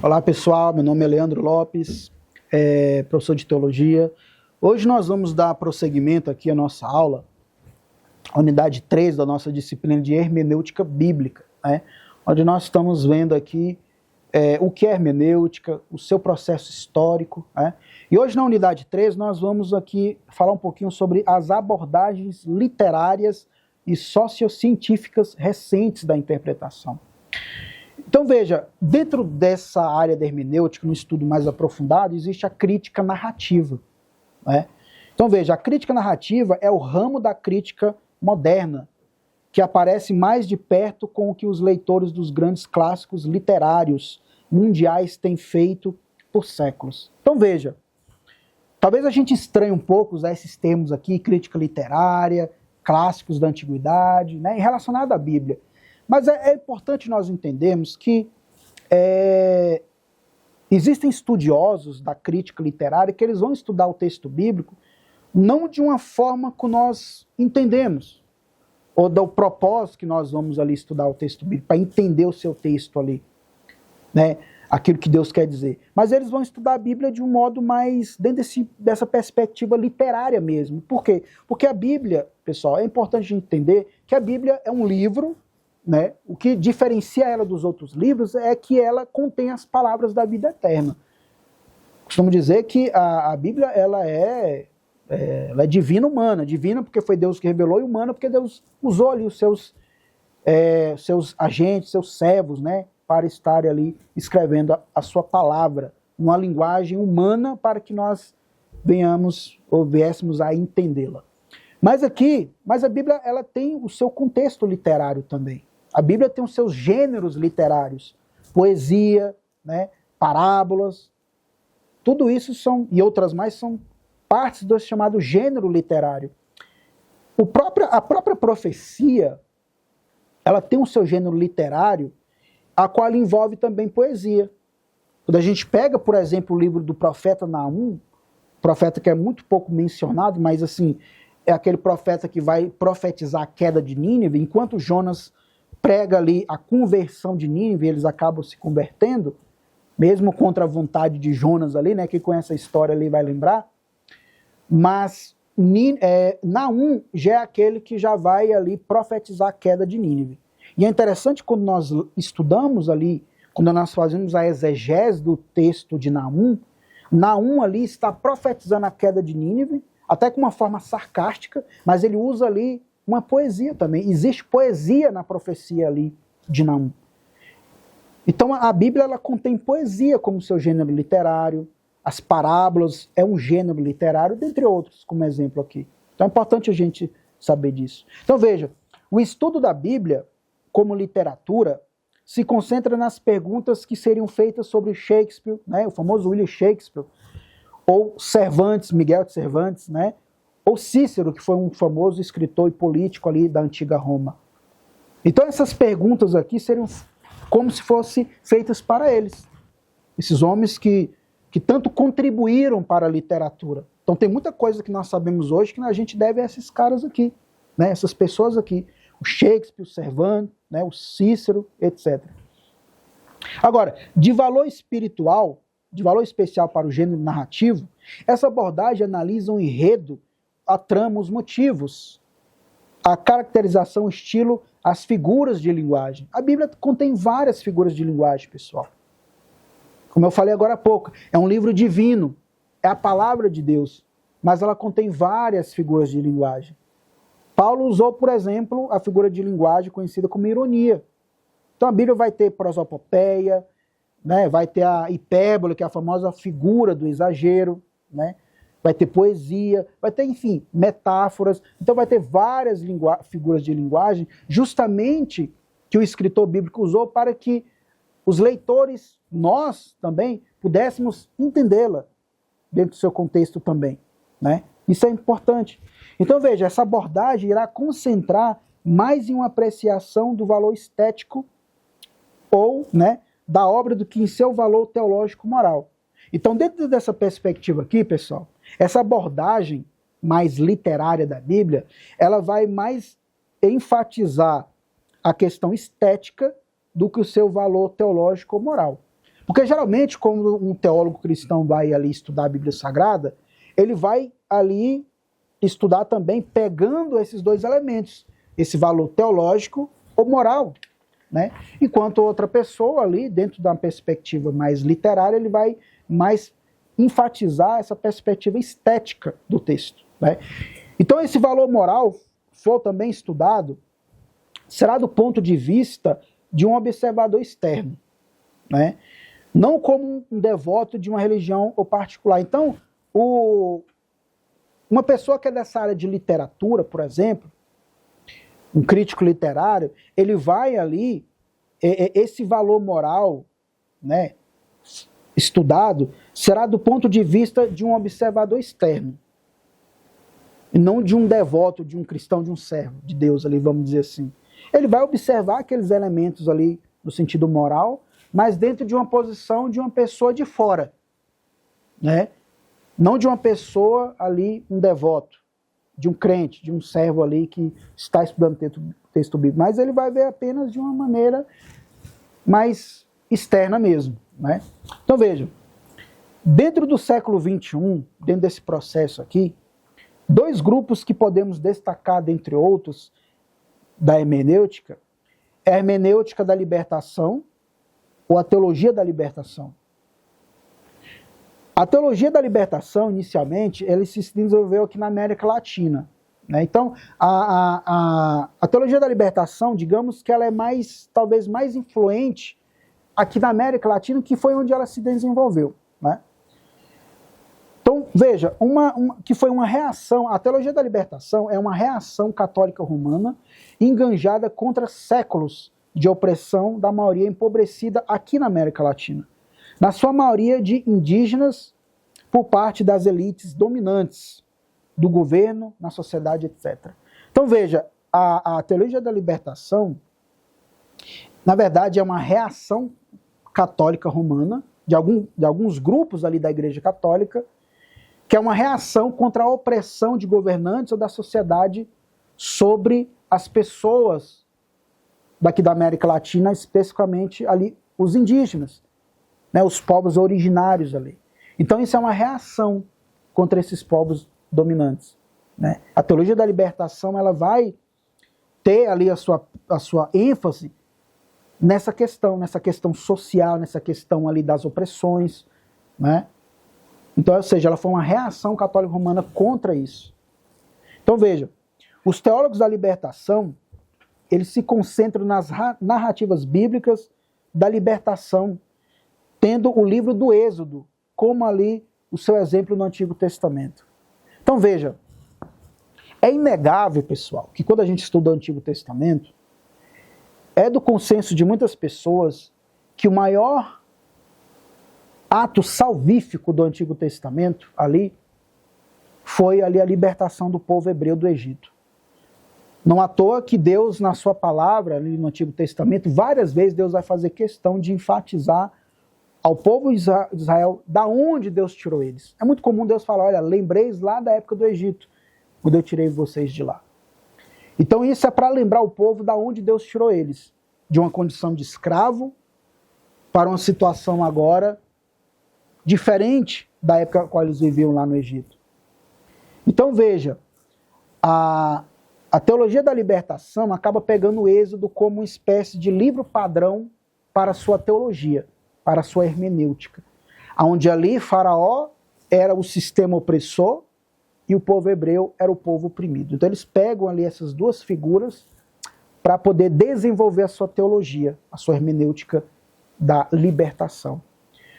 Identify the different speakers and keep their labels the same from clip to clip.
Speaker 1: Olá pessoal, meu nome é Leandro Lopes, professor de Teologia. Hoje nós vamos dar prosseguimento aqui à nossa aula, a unidade 3 da nossa disciplina de Hermenêutica Bíblica, né? Onde nós estamos vendo aqui o que é hermenêutica, o seu processo histórico, né? E hoje na unidade 3 nós vamos aqui falar um pouquinho sobre as abordagens literárias e sociocientíficas recentes da interpretação. Então veja, dentro dessa área da hermenêutica, no estudo mais aprofundado, existe a crítica narrativa, né? Então veja, a crítica narrativa é o ramo da crítica moderna, que aparece mais de perto com o que os leitores dos grandes clássicos literários mundiais têm feito por séculos. Então veja, talvez a gente estranhe um pouco usar esses termos aqui, crítica literária, clássicos da antiguidade, né, relacionado à Bíblia. Mas é importante nós entendermos que existem estudiosos da crítica literária que eles vão estudar o texto bíblico não de uma forma que nós entendemos, ou do propósito que nós vamos ali estudar o texto bíblico, para entender o seu texto ali, né, aquilo que Deus quer dizer. Mas eles vão estudar a Bíblia de um modo mais dentro dessa perspectiva literária mesmo. Por quê? Porque a Bíblia, pessoal, é importante a gente entender que a Bíblia é um livro, né? O que diferencia ela dos outros livros é que ela contém as palavras da vida eterna. Costumo dizer que a Bíblia ela é divina humana. Divina porque foi Deus que revelou, e humana porque Deus usou ali os seus agentes, seus servos, né, para estar ali escrevendo a sua palavra, uma linguagem humana para que nós venhamos ou viéssemos a entendê-la. Mas a Bíblia ela tem o seu contexto literário também. A Bíblia tem os seus gêneros literários, poesia, né, parábolas, tudo isso e outras mais são partes do chamado gênero literário. A própria profecia, ela tem o seu gênero literário, a qual envolve também poesia. Quando a gente pega, por exemplo, o livro do profeta Naum, profeta que é muito pouco mencionado, mas assim, é aquele profeta que vai profetizar a queda de Nínive, enquanto Jonas prega ali a conversão de Nínive, eles acabam se convertendo, mesmo contra a vontade de Jonas ali, né? Quem conhece a história ali vai lembrar. Mas Naum já é aquele que já vai ali profetizar a queda de Nínive. E é interessante quando nós estudamos ali, quando nós fazemos a exegese do texto de Naum, Naum ali está profetizando a queda de Nínive, até com uma forma sarcástica, mas ele usa ali uma poesia também. Existe poesia na profecia ali de Naum. Então a Bíblia ela contém poesia como seu gênero literário, as parábolas é um gênero literário, dentre outros, como exemplo aqui. Então é importante a gente saber disso. Então veja, o estudo da Bíblia como literatura se concentra nas perguntas que seriam feitas sobre Shakespeare, né, o famoso William Shakespeare, ou Cervantes, Miguel de Cervantes, né, ou Cícero, que foi um famoso escritor e político ali da antiga Roma. Então essas perguntas aqui seriam como se fossem feitas para eles. Esses homens que tanto contribuíram para a literatura. Então tem muita coisa que nós sabemos hoje que a gente deve a esses caras aqui, né, essas pessoas aqui. O Shakespeare, o Cervantes, né, o Cícero, etc. Agora, de valor espiritual, de valor especial para o gênero narrativo, essa abordagem analisa o enredo, a trama, os motivos, a caracterização, o estilo, as figuras de linguagem. A Bíblia contém várias figuras de linguagem, pessoal. Como eu falei agora há pouco, é um livro divino, é a palavra de Deus, mas ela contém várias figuras de linguagem. Paulo usou, por exemplo, a figura de linguagem conhecida como ironia. Então a Bíblia vai ter prosopopeia, né, vai ter a hipérbole, que é a famosa figura do exagero, né, vai ter poesia, vai ter, enfim, metáforas. Então vai ter várias figuras de linguagem, justamente que o escritor bíblico usou para que os leitores, nós também, pudéssemos entendê-la dentro do seu contexto também, né? Isso é importante. Então veja, essa abordagem irá concentrar mais em uma apreciação do valor estético ou, né, da obra do que em seu valor teológico-moral. Então dentro dessa perspectiva aqui, pessoal, essa abordagem mais literária da Bíblia, ela vai mais enfatizar a questão estética do que o seu valor teológico ou moral. Porque geralmente, quando um teólogo cristão vai ali estudar a Bíblia Sagrada, ele vai ali estudar também pegando esses dois elementos, esse valor teológico ou moral, né? Enquanto outra pessoa ali, dentro de uma perspectiva mais literária, ele vai mais enfatizar essa perspectiva estética do texto, né? Então esse valor moral, for também estudado, será do ponto de vista de um observador externo, né? Não como um devoto de uma religião ou particular. Então, uma pessoa que é dessa área de literatura, por exemplo, um crítico literário, ele vai ali, esse valor moral, né, estudado, será do ponto de vista de um observador externo, e não de um devoto, de um cristão, de um servo de Deus ali, vamos dizer assim. Ele vai observar aqueles elementos ali no sentido moral, mas dentro de uma posição de uma pessoa de fora, né? Não de uma pessoa ali, um devoto, de um crente, de um servo ali que está estudando texto bíblico, mas ele vai ver apenas de uma maneira mais externa mesmo, né? Então vejam, dentro do século XXI, dentro desse processo aqui, dois grupos que podemos destacar, dentre outros, da hermenêutica, é a hermenêutica da libertação ou a teologia da libertação. A teologia da libertação, inicialmente, ela se desenvolveu aqui na América Latina, né? Então, a teologia da libertação, digamos que ela é talvez mais influente aqui na América Latina, que foi onde ela se desenvolveu, né? Então, veja, que foi uma reação, a teologia da libertação é uma reação católica romana enganjada contra séculos de opressão da maioria empobrecida aqui na América Latina, na sua maioria de indígenas, por parte das elites dominantes do governo, na sociedade, etc. Então veja, a teologia da libertação, na verdade, é uma reação católica romana, de alguns grupos ali da Igreja Católica, que é uma reação contra a opressão de governantes ou da sociedade sobre as pessoas daqui da América Latina, especificamente ali os indígenas, né, os povos originários ali. Então isso é uma reação contra esses povos dominantes, né? A teologia da libertação, ela vai ter ali a sua ênfase nessa questão social, nessa questão ali das opressões, né? Então, ou seja, ela foi uma reação católica romana contra isso. Então veja, os teólogos da libertação, eles se concentram nas narrativas bíblicas da libertação, tendo o livro do Êxodo como ali o seu exemplo no Antigo Testamento. Então veja, é inegável, pessoal, que quando a gente estuda o Antigo Testamento, é do consenso de muitas pessoas que o maior ato salvífico do Antigo Testamento ali foi ali a libertação do povo hebreu do Egito. Não à toa que Deus, na sua palavra, ali no Antigo Testamento, várias vezes Deus vai fazer questão de enfatizar ao povo de Israel da onde Deus tirou eles. É muito comum Deus falar, olha, lembreis lá da época do Egito, quando eu tirei vocês de lá. Então isso é para lembrar o povo da onde Deus tirou eles, de uma condição de escravo para uma situação agora diferente da época qual eles viviam lá no Egito. Então veja, a teologia da libertação acaba pegando o Êxodo como uma espécie de livro padrão para a sua teologia, para a sua hermenêutica, onde ali Faraó era o sistema opressor e o povo hebreu era o povo oprimido. Então eles pegam ali essas duas figuras para poder desenvolver a sua teologia, a sua hermenêutica da libertação.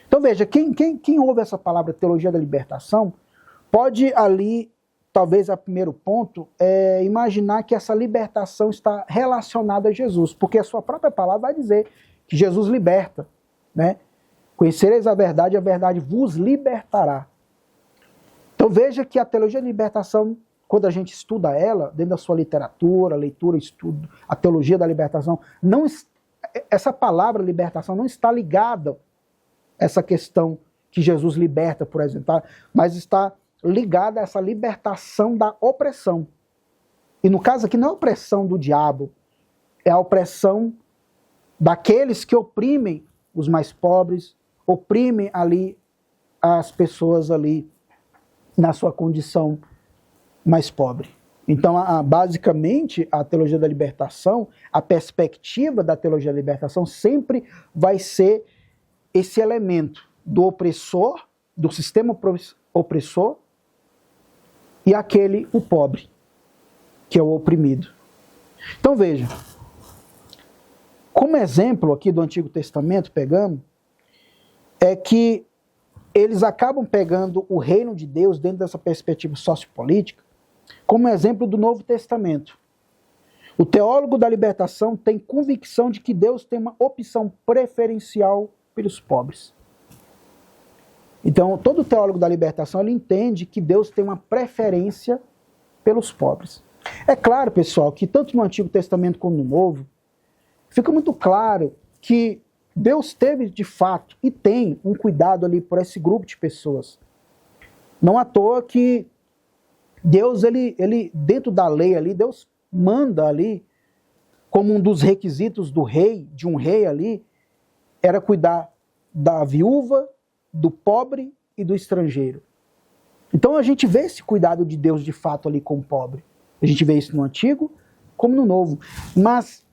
Speaker 1: Então veja, quem ouve essa palavra teologia da libertação, pode ali, talvez a primeiro ponto, imaginar que essa libertação está relacionada a Jesus, porque a sua própria palavra vai dizer que Jesus liberta, né? Conhecereis a verdade vos libertará. Então veja que a teologia da libertação, quando a gente estuda ela, dentro da sua literatura, leitura, estudo, a teologia da libertação, essa palavra libertação não está ligada a essa questão que Jesus liberta, por exemplo, tá? Mas está ligada a essa libertação da opressão. E no caso aqui não é a opressão do diabo, é a opressão daqueles que oprimem os mais pobres, oprimem ali as pessoas ali na sua condição mais pobre. Então, basicamente, a teologia da libertação, a perspectiva da teologia da libertação sempre vai ser esse elemento do opressor, do sistema opressor, e aquele, o pobre, que é o oprimido. Então, veja, como exemplo aqui do Antigo Testamento, pegamos, é que eles acabam pegando o reino de Deus dentro dessa perspectiva sociopolítica, como exemplo do Novo Testamento. O teólogo da libertação tem convicção de que Deus tem uma opção preferencial pelos pobres. Então, todo teólogo da libertação, ele entende que Deus tem uma preferência pelos pobres. É claro, pessoal, que tanto no Antigo Testamento como no Novo, fica muito claro que Deus teve, de fato, e tem um cuidado ali por esse grupo de pessoas. Não à toa que Deus, ele dentro da lei ali, Deus manda ali, como um dos requisitos do rei, de um rei ali, era cuidar da viúva, do pobre e do estrangeiro. Então a gente vê esse cuidado de Deus de fato ali com o pobre. A gente vê isso no Antigo como no Novo. Mas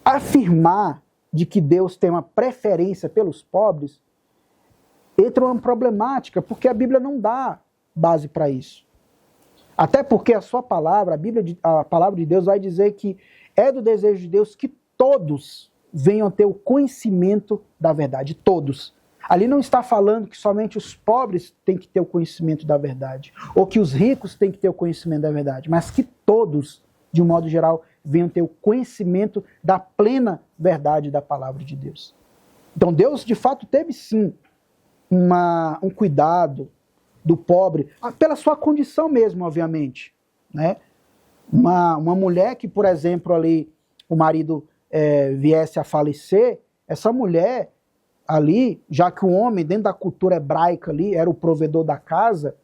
Speaker 1: afirmar de que Deus tem uma preferência pelos pobres entra uma problemática, porque a Bíblia não dá base para isso. Até porque a sua palavra, a palavra de Deus vai dizer que é do desejo de Deus que todos venham a ter o conhecimento da verdade, todos. Ali não está falando que somente os pobres têm que ter o conhecimento da verdade, ou que os ricos têm que ter o conhecimento da verdade, mas que todos, de um modo geral, venham ter o conhecimento da plena verdade da palavra de Deus. Então Deus, de fato, teve sim um cuidado do pobre, pela sua condição mesmo, obviamente. Né? Uma mulher que, por exemplo, ali o marido viesse a falecer, essa mulher ali, já que o homem, dentro da cultura hebraica ali, era o provedor da casa,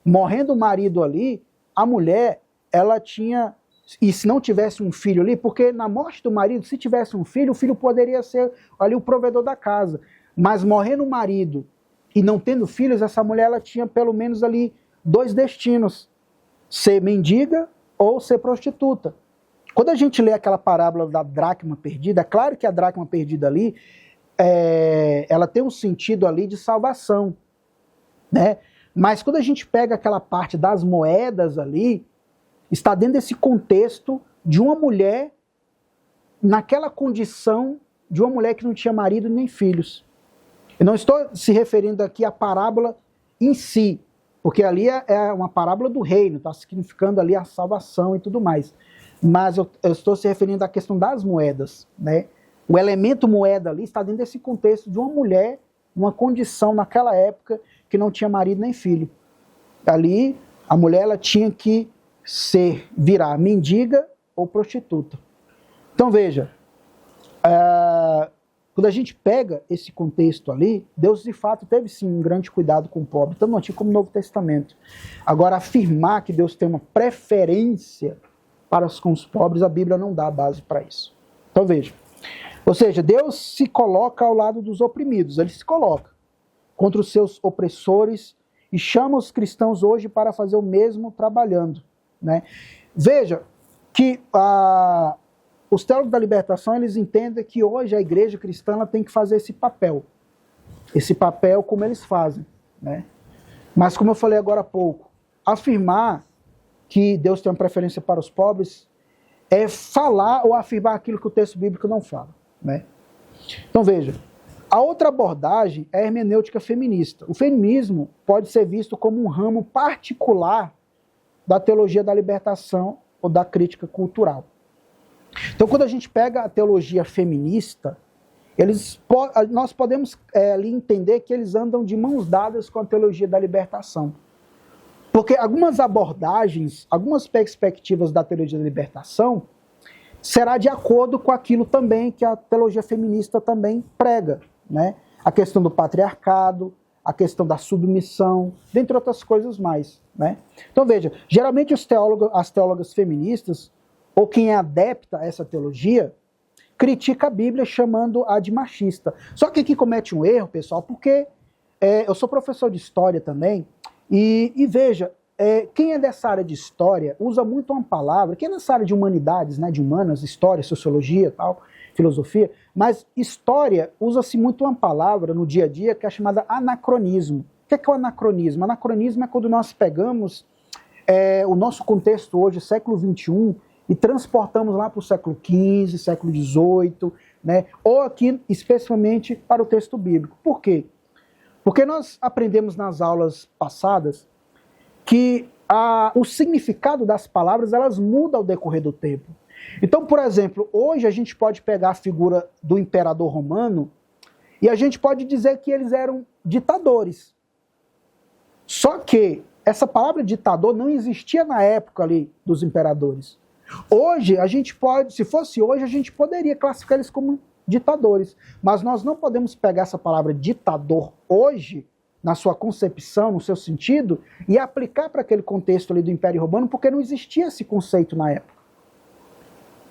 Speaker 1: morrendo o marido ali, a mulher, ela tinha, e se não tivesse um filho ali, porque na morte do marido, se tivesse um filho, o filho poderia ser ali o provedor da casa, mas morrendo o marido e não tendo filhos, essa mulher ela tinha pelo menos ali 2 destinos, ser mendiga ou ser prostituta. Quando a gente lê aquela parábola da dracma perdida, é claro que a dracma perdida ali, ela tem um sentido ali de salvação, né? Mas quando a gente pega aquela parte das moedas ali, está dentro desse contexto de uma mulher, naquela condição de uma mulher que não tinha marido nem filhos. Eu não estou se referindo aqui à parábola em si, porque ali é uma parábola do reino, está significando ali a salvação e tudo mais. Mas eu estou se referindo à questão das moedas, né? O elemento moeda ali está dentro desse contexto de uma mulher, uma condição naquela época que não tinha marido nem filho. Ali, a mulher ela tinha que virar mendiga ou prostituta. Então veja, quando a gente pega esse contexto ali, Deus de fato teve sim um grande cuidado com o pobre, tanto no Antigo como no Novo Testamento. Agora, afirmar que Deus tem uma preferência para com os pobres, a Bíblia não dá base para isso. Então veja, ou seja, Deus se coloca ao lado dos oprimidos, ele se coloca contra os seus opressores e chama os cristãos hoje para fazer o mesmo trabalhando. Né? Veja que os teólogos da libertação, eles entendem que hoje a igreja cristã ela tem que fazer esse papel como eles fazem. Né? Mas como eu falei agora há pouco, afirmar que Deus tem uma preferência para os pobres é falar ou afirmar aquilo que o texto bíblico não fala. Né? Então veja, a outra abordagem é a hermenêutica feminista. O feminismo pode ser visto como um ramo particular da teologia da libertação ou da crítica cultural. Então, quando a gente pega a teologia feminista, nós podemos ali entender que eles andam de mãos dadas com a teologia da libertação. Porque algumas abordagens, algumas perspectivas da teologia da libertação será de acordo com aquilo também que a teologia feminista também prega. Né? A questão do patriarcado, a questão da submissão, dentre outras coisas mais. Né? Então veja, geralmente as teólogas feministas, ou quem é adepta a essa teologia, critica a Bíblia chamando-a de machista. Só que aqui comete um erro, pessoal, porque eu sou professor de história também, e veja, quem é dessa área de história usa muito uma palavra, quem é dessa área de humanidades, né, de humanas, história, sociologia, tal, filosofia, mas história usa-se muito uma palavra no dia a dia que é chamada anacronismo. O que é o anacronismo? Anacronismo é quando nós pegamos o nosso contexto hoje, século XXI, e transportamos lá para o século XV, século XVIII, né? Ou aqui, especificamente, para o texto bíblico. Por quê? Porque nós aprendemos nas aulas passadas que o significado das palavras elas mudam ao decorrer do tempo. Então, por exemplo, hoje a gente pode pegar a figura do imperador romano e a gente pode dizer que eles eram ditadores. Só que essa palavra ditador não existia na época ali dos imperadores. Hoje, a gente pode, se fosse hoje, a gente poderia classificar eles como ditadores. Mas nós não podemos pegar essa palavra ditador hoje, na sua concepção, no seu sentido, e aplicar para aquele contexto ali do Império Romano, porque não existia esse conceito na época.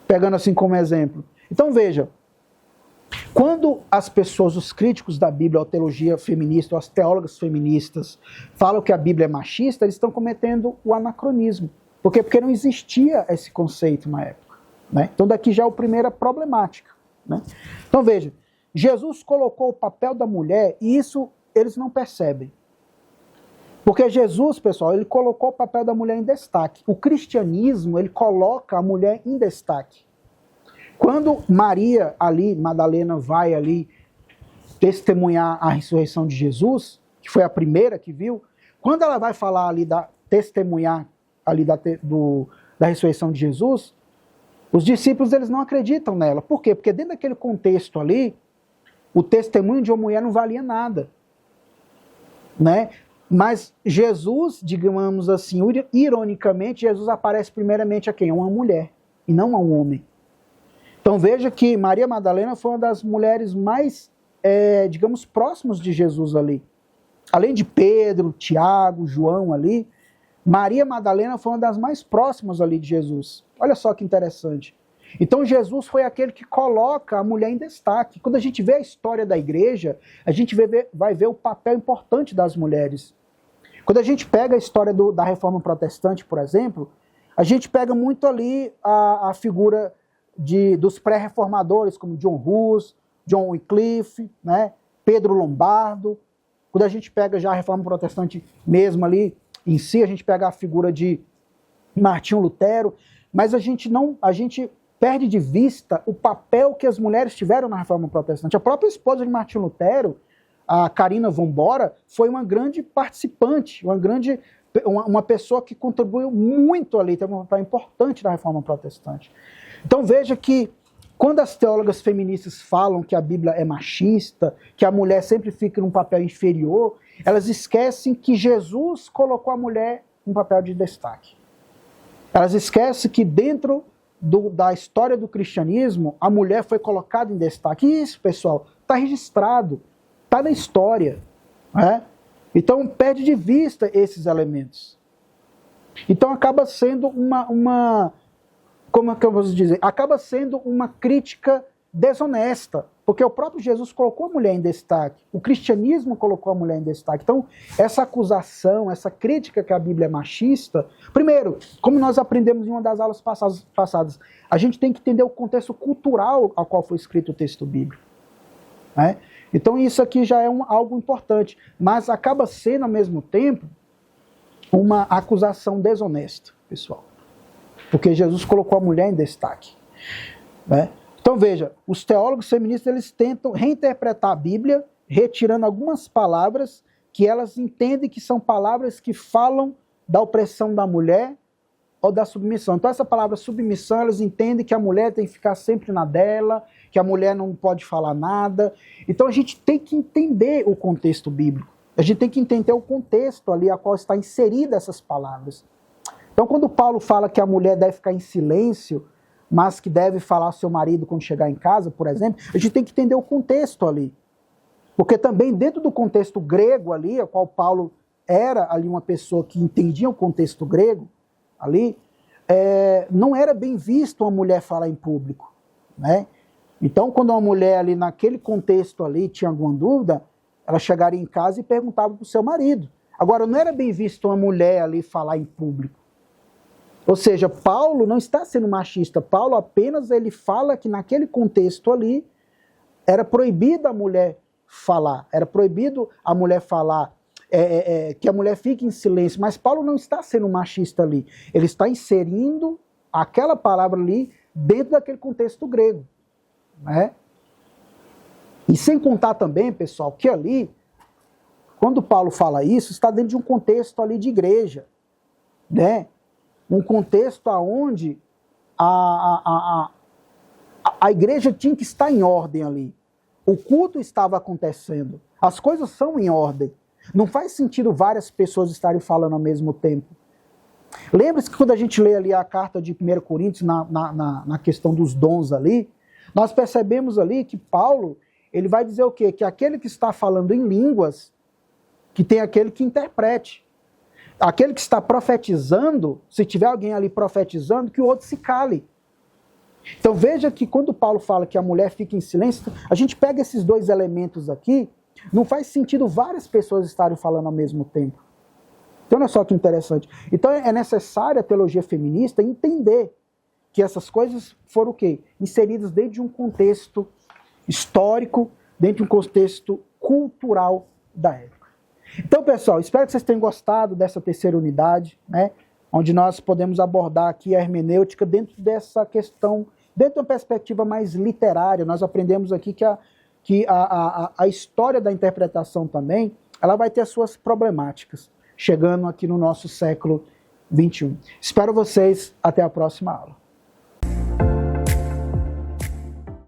Speaker 1: Pegando assim como exemplo. Então veja, quando as pessoas, os críticos da Bíblia, a teologia feminista, ou as teólogas feministas, falam que a Bíblia é machista, eles estão cometendo o anacronismo. Por quê? Porque não existia esse conceito na época. Né? Então daqui já é a primeira problemática. Né? Então veja, Jesus colocou o papel da mulher e isso eles não percebem. Porque Jesus, pessoal, ele colocou o papel da mulher em destaque. O cristianismo, ele coloca a mulher em destaque. Quando Maria ali, Madalena, vai ali testemunhar a ressurreição de Jesus, que foi a primeira que viu, quando ela vai falar ali, testemunhar ali da ressurreição de Jesus, os discípulos eles não acreditam nela. Por quê? Porque dentro daquele contexto ali, o testemunho de uma mulher não valia nada. Né? Mas Jesus, digamos assim, ironicamente, Jesus aparece primeiramente a quem? A uma mulher, e não a um homem. Então veja que Maria Madalena foi uma das mulheres mais, digamos, próximas de Jesus ali. Além de Pedro, Tiago, João ali, Maria Madalena foi uma das mais próximas ali de Jesus. Olha só que interessante. Então Jesus foi aquele que coloca a mulher em destaque. Quando a gente vê a história da igreja, a gente vai ver o papel importante das mulheres. Quando a gente pega a história da Reforma Protestante, por exemplo, a gente pega muito ali a figura dos pré-reformadores, como John Hus, John Wycliffe, né, Pedro Lombardo. Quando a gente pega já a Reforma Protestante mesmo ali, em si, a gente pega a figura de Martinho Lutero, mas a gente perde de vista o papel que as mulheres tiveram na Reforma Protestante. A própria esposa de Martinho Lutero, a Carina von Bora, foi uma grande participante, uma pessoa que contribuiu muito ali, teve um papel importante na Reforma Protestante. Então veja que quando as teólogas feministas falam que a Bíblia é machista, que a mulher sempre fica num papel inferior, elas esquecem que Jesus colocou a mulher em papel de destaque. Elas esquecem que dentro da história do cristianismo, a mulher foi colocada em destaque. E isso, pessoal, está registrado, está na história. Né? Então, perde de vista esses elementos. Então, acaba sendo como é que eu vou dizer? Acaba sendo uma crítica desonesta, porque o próprio Jesus colocou a mulher em destaque, o cristianismo colocou a mulher em destaque. Então, essa acusação, essa crítica que a Bíblia é machista, primeiro, como nós aprendemos em uma das aulas passadas, a gente tem que entender o contexto cultural ao qual foi escrito o texto bíblico. Né? Então, isso aqui já é algo importante, mas acaba sendo, ao mesmo tempo, uma acusação desonesta, pessoal. Porque Jesus colocou a mulher em destaque. Né? Então veja, os teólogos feministas eles tentam reinterpretar a Bíblia, retirando algumas palavras que elas entendem que são palavras que falam da opressão da mulher ou da submissão. Então essa palavra submissão, elas entendem que a mulher tem que ficar sempre na dela, que a mulher não pode falar nada. Então a gente tem que entender o contexto bíblico. A gente tem que entender o contexto ali a qual está inserida essas palavras. Então, quando Paulo fala que a mulher deve ficar em silêncio, mas que deve falar ao seu marido quando chegar em casa, por exemplo, a gente tem que entender o contexto ali. Porque também dentro do contexto grego ali, a qual Paulo era ali uma pessoa que entendia o contexto grego ali, não era bem visto uma mulher falar em público. Né? Então, quando uma mulher ali, naquele contexto ali, tinha alguma dúvida, ela chegaria em casa e perguntava para o seu marido. Agora, não era bem visto uma mulher ali falar em público. Ou seja, Paulo não está sendo machista. Paulo apenas ele fala que naquele contexto ali, era proibido a mulher falar. Era proibido a mulher falar, que a mulher fique em silêncio. Mas Paulo não está sendo machista ali. Ele está inserindo aquela palavra ali dentro daquele contexto grego. Né? E sem contar também, pessoal, que ali, quando Paulo fala isso, está dentro de um contexto ali de igreja, né? Um contexto onde a igreja tinha que estar em ordem ali. O culto estava acontecendo, as coisas são em ordem. Não faz sentido várias pessoas estarem falando ao mesmo tempo. Lembre-se que quando a gente lê ali a carta de 1 Coríntios, na questão dos dons ali, nós percebemos ali que Paulo, ele vai dizer o quê? Que aquele que está falando em línguas, que tem aquele que interprete. Aquele que está profetizando, se tiver alguém ali profetizando, que o outro se cale. Então veja que quando Paulo fala que a mulher fica em silêncio, a gente pega esses dois elementos aqui, não faz sentido várias pessoas estarem falando ao mesmo tempo. Então olha só que interessante. Então é necessário a teologia feminista entender que essas coisas foram o quê? Inseridas dentro de um contexto histórico, dentro de um contexto cultural da época. Então, pessoal, espero que vocês tenham gostado dessa terceira unidade, né? Onde nós podemos abordar aqui a hermenêutica dentro dessa questão, dentro de uma perspectiva mais literária. Nós aprendemos aqui que a história da interpretação também, ela vai ter as suas problemáticas, chegando aqui no nosso século XXI. Espero vocês até a próxima aula.